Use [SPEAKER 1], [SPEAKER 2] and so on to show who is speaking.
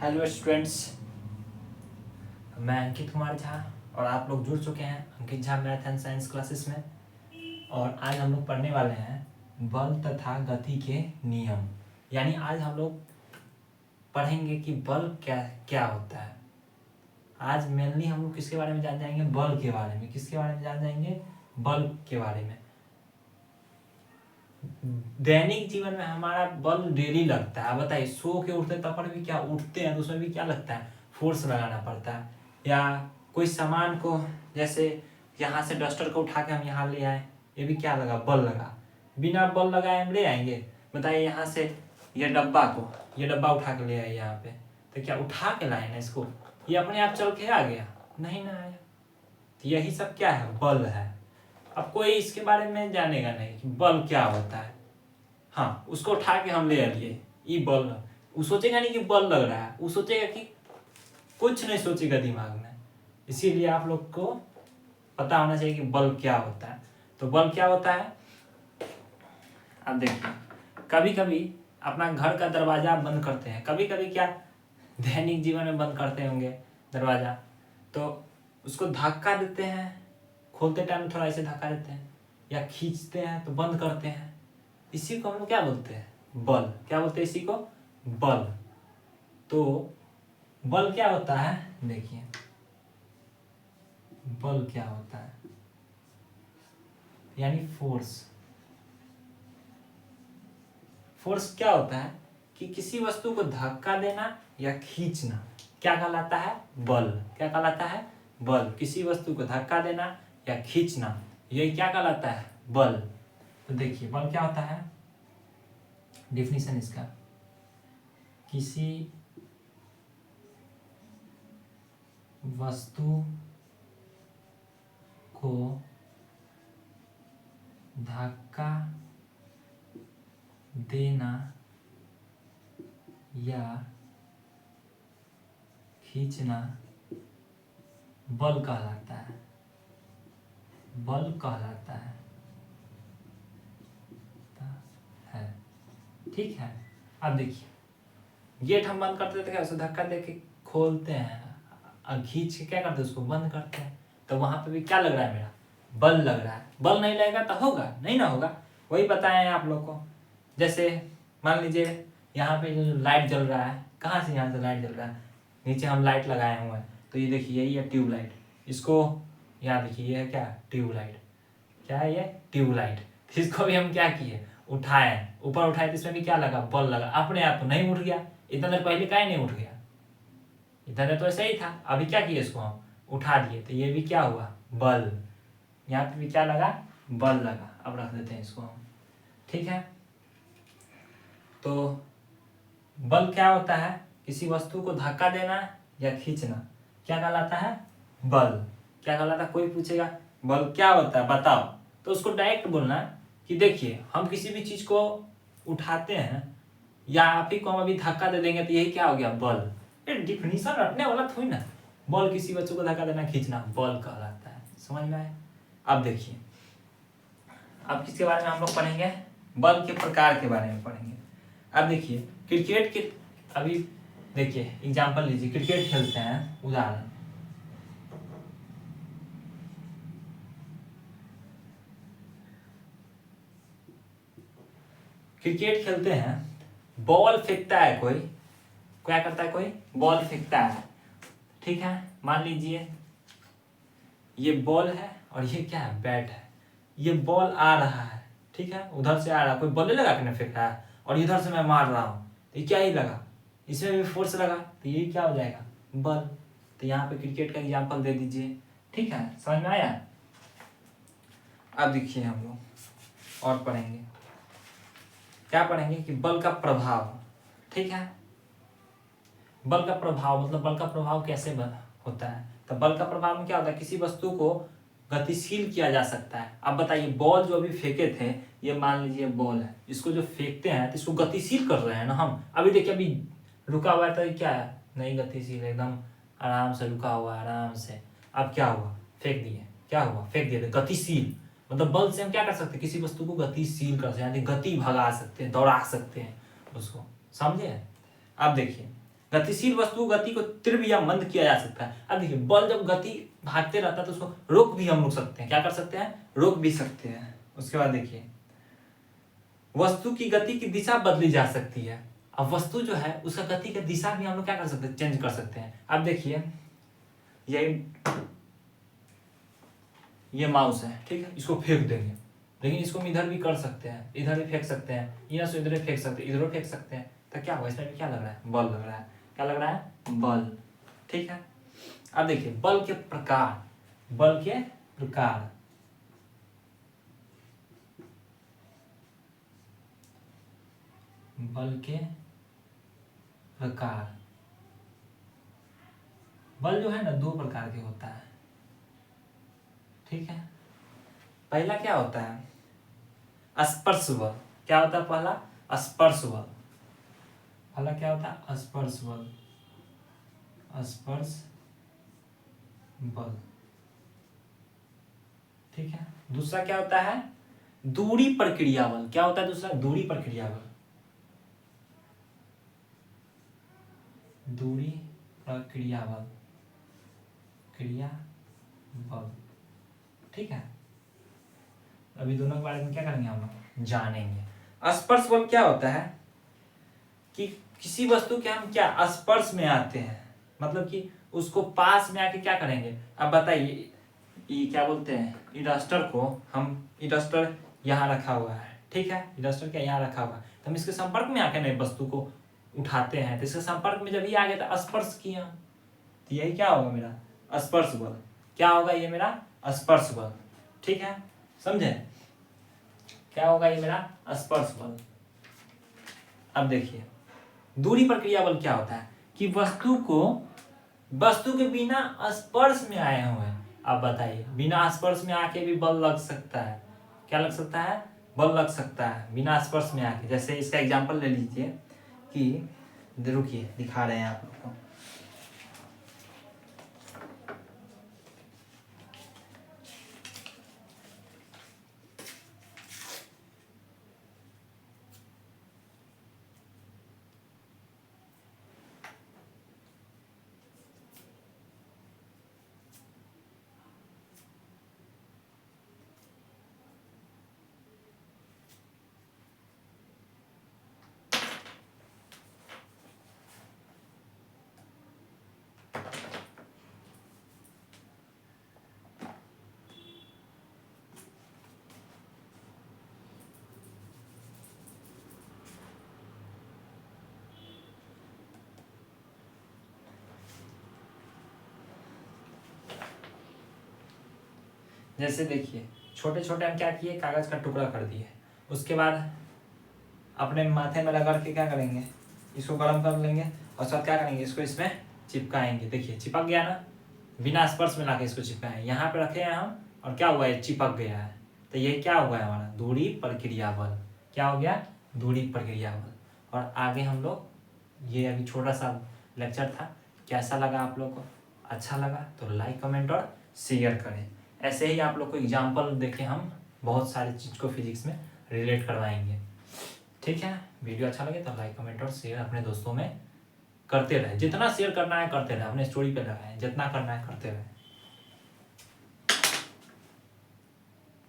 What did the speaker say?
[SPEAKER 1] Hello students, मैं अंकित कुमार झा और आप लोग जुड़ चुके हैं Ankit Jha math and science classes में। और आज हम लोग पढ़ने वाले हैं बल तथा गति के नियम। यानी आज हम लोग पढ़ेंगे कि बल क्या क्या होता है। आज मेनली हम लोग किसके बारे में जान जाएंगे? बल के बारे में। किसके बारे में जान जाएंगे? बल के बारे में। दैनिक जीवन में हमारा बल डेली लगता है। बताइए, सो के उठते तब पर भी क्या उठते हैं तो उसमें भी क्या लगता है? फोर्स लगाना पड़ता है। या कोई सामान को, जैसे यहाँ से डस्टर को उठा के हम यहाँ ले आए, ये भी क्या लगा? बल लगा। बिना बल लगाए हम ले आएंगे? बताइए, यहाँ से ये डब्बा उठा के ले आए यहाँ पे, तो क्या उठा के लाए ना इसको? ये अपने आप चल के आ गया? नहीं ना आया। तो यही सब क्या है? बल है। अब कोई इसके बारे में जानेगा नहीं कि बल क्या होता है। हाँ, उसको उठा के हम ले आइए, ये बल। वो सोचेगा नहीं कि बल लग रहा है, वो सोचेगा कि कुछ नहीं सोचेगा दिमाग में। इसीलिए आप लोग को पता होना चाहिए कि बल क्या होता है। तो बल क्या होता है, आप देखिए, कभी कभी अपना घर का दरवाजा बंद करते हैं। कभी कभी क्या दैनिक जीवन में बंद करते होंगे दरवाजा, तो उसको धक्का देते हैं। खोलते टाइम थोड़ा ऐसे धक्का देते हैं, या खींचते हैं तो बंद करते हैं। इसी को हम लोग क्या बोलते हैं? बल। क्या बोलते हैं इसी को? बल। तो बल क्या होता है, देखिए बल क्या होता है, यानी फोर्स। फोर्स क्या होता है कि किसी वस्तु को धक्का देना या खींचना क्या कहलाता है? बल। क्या कहलाता है? बल। किसी वस्तु को धक्का देना या खींचना, ये क्या कहलाता है? बल। तो देखिए बल क्या होता है, डिफिनीशन इसका, किसी वस्तु को धक्का देना या खींचना बल कहलाता है। बल कहलाता है। ठीक है। अब देखिए, गेट हम बंद करते थे, क्या उसे धक्का दे के खोलते हैं, और खींच के क्या करते हैं? उसको बंद करते हैं। तो वहां पे भी क्या लग रहा है? मेरा बल लग रहा है। बल नहीं लगेगा तो होगा नहीं ना होगा। वही बताए हैं आप लोग को। जैसे मान लीजिए यहाँ पे जो लाइट जल रहा है, कहाँ से? यहाँ से लाइट जल रहा है, नीचे हम लाइट लगाए हुए हैं। तो ये देखिए, यही है ट्यूबलाइट। इसको यहाँ देखिए, ये है क्या? ट्यूबलाइट। क्या है ये? ट्यूबलाइट। इसको भी हम क्या किए? उठाए, ऊपर उठाए, तो इसमें भी क्या लगा? बल लगा। अपने आप तो नहीं उठ गया। इतना देर पहले का ही नहीं उठ गया, इतना देर तो ऐसा ही था। अभी क्या किए? इसको हम उठा दिए, तो ये भी क्या हुआ? बल। यहाँ पे भी क्या लगा? बल लगा। अब रख देते हैं इसको हम। ठीक है। तो बल क्या होता है? किसी वस्तु को धक्का देना या खींचना क्या कहलाता है? बल। क्या कहलाता है? कोई पूछेगा बल क्या होता है बताओ, तो उसको डायरेक्ट बोलना कि देखिए, हम किसी भी चीज को उठाते हैं या आप ही को हम अभी धक्का दे देंगे, तो यही क्या हो गया? बल। ये डिफिनीशन रटने वाला थोड़ी ना। बल किसी वस्तु को धक्का देना, खींचना बल कहलाता है। समझ में आया? अब देखिए, अब किसके बारे में हम लोग पढ़ेंगे? बल के प्रकार के बारे में पढ़ेंगे। अब देखिए, क्रिकेट के, अभी देखिए एग्जाम्पल लीजिए, क्रिकेट खेलते हैं, उदाहरण, क्रिकेट खेलते हैं, बॉल फेंकता है कोई, क्या करता है? कोई बॉल फेंकता है। ठीक है, मान लीजिए ये बॉल है और ये क्या है? बैट है। ये बॉल आ रहा है, ठीक है, उधर से आ रहा है, कोई बॉल लगा के नहीं फेंक रहा है, और इधर से मैं मार रहा हूँ, तो ये क्या ही लगा? इसमें भी फोर्स लगा, तो ये क्या हो जाएगा? बल। तो यहाँ पे क्रिकेट का एग्जाम्पल दे दीजिए। ठीक है, समझ में आया? अब देखिए, हम लोग और पढ़ेंगे, क्या पढ़ेंगे कि बल का प्रभाव। ठीक है, बल का प्रभाव मतलब बल का प्रभाव कैसे होता है? तो बल का प्रभाव में क्या होता है? किसी वस्तु को गतिशील किया जा सकता है। अब बताइए, बॉल जो अभी फेंके थे, ये मान लीजिए बॉल है, इसको जो फेंकते हैं तो इसको गतिशील कर रहे हैं ना हम। अभी देखिए, अभी रुका हुआ है, तो क्या है? नहीं गतिशील, एकदम आराम से रुका हुआ है, आराम से। अब क्या हुआ? फेंक दिए। क्या हुआ? फेंक दिए, तो गतिशील। मतलब बल से हम क्या कर सकते हैं? किसी वस्तु को गतिशील कर सकते हैं, यानी गति भगा सकते हैं, दौड़ा सकते हैं उसको। समझे? अब देखिए, गतिशील वस्तु गति को तीव्र या मंद किया जा सकता है। अब देखिए बल जब गति भागते रहता है तो उसको रोक भी हम रोक सकते हैं। क्या कर सकते हैं? रोक भी सकते हैं। उसके बाद देखिए वस्तु की गति की दिशा बदली जा सकती है। अब वस्तु जो है उसका गति की दिशा भी हम लोग क्या कर सकते हैं? चेंज कर सकते हैं। अब देखिए ये माउस है, ठीक है, इसको फेंक देंगे, लेकिन इसको हम इधर भी कर सकते हैं, इधर भी फेंक सकते हैं, इधर से इधर फेंक सकते हैं, इधर फेंक सकते हैं, तो क्या होगा? इसमें भी क्या लग रहा है? बल लग रहा है। क्या लग रहा है? बल। ठीक है। अब देखिए बल के प्रकार, बल के प्रकार, बल के प्रकार, बल जो है ना दो प्रकार के होता है। ठीक है। पहला क्या होता है? स्पर्श बल। क्या होता है पहला? स्पर्श बल। पहला क्या होता है? स्पर्श बल। स्पर्श बल। ठीक है। दूसरा क्या होता है? दूरी प्रक्रिया बल। क्या होता है दूसरा? दूरी प्रक्रिया बल। दूरी प्रक्रिया बल, क्रिया बल। ठीक है। अभी दोनों के बारे में क्या करेंगे हम लोग? जानेंगे। स्पर्श बल क्या होता है कि किसी वस्तु के हम क्या स्पर्श में आते हैं, मतलब कि उसको पास में आके क्या करेंगे? अब बताइए ये क्या बोलते हैं? इडस्टर को हम, इडस्टर यहाँ रखा हुआ है, ठीक है, इडस्टर क्या यहाँ रखा हुआ है, तो हम इसके संपर्क में आके नए वस्तु को उठाते हैं, तो इसके संपर्क में जब ये आ गया तो स्पर्श किया, तो यही क्या होगा? मेरा स्पर्श बल। क्या होगा? ये मेरा स्पर्श बल। ठीक है, समझे? क्या होगा? ये मेरा स्पर्श बल। अब देखिए दूरी प्रक्रिया बल क्या होता है कि वस्तु के बिना स्पर्श में आए हुए हैं। अब बताइए बिना स्पर्श में आके भी बल लग सकता है। क्या लग सकता है? बल लग सकता है बिना स्पर्श में आके। जैसे इसका एग्जांपल ले लीजिए कि रुकिए दिखा रहे हैं आप लोग को। जैसे देखिए छोटे छोटे हम क्या किए? कागज का टुकड़ा कर दिए, उसके बाद अपने माथे में लगा के क्या करेंगे? इसको गर्म कर लेंगे और साथ क्या करेंगे? इसको इसमें चिपकाएंगे। देखिए चिपक गया ना, बिना स्पर्श में लाके इसको चिपकाएं। यहाँ पे रखे हैं हम और क्या हुआ है? चिपक गया है। तो ये क्या हुआ है? हमारा दूरी प्रक्रिया बल। क्या हो गया? दूरी प्रक्रिया बल। और आगे हम लोग ये अभी छोटा सा लेक्चर था, कैसा लगा आप लोग को? अच्छा लगा तो लाइक कमेंट और शेयर करें। ऐसे ही आप लोग को एग्जाम्पल देके हम बहुत सारी चीज़ को फिजिक्स में रिलेट करवाएंगे। ठीक है। वीडियो अच्छा लगे तो लाइक कमेंट और शेयर अपने दोस्तों में करते रहे। जितना शेयर करना है करते रहे, अपने स्टोरी पे लगाएं, जितना करना है करते रहे।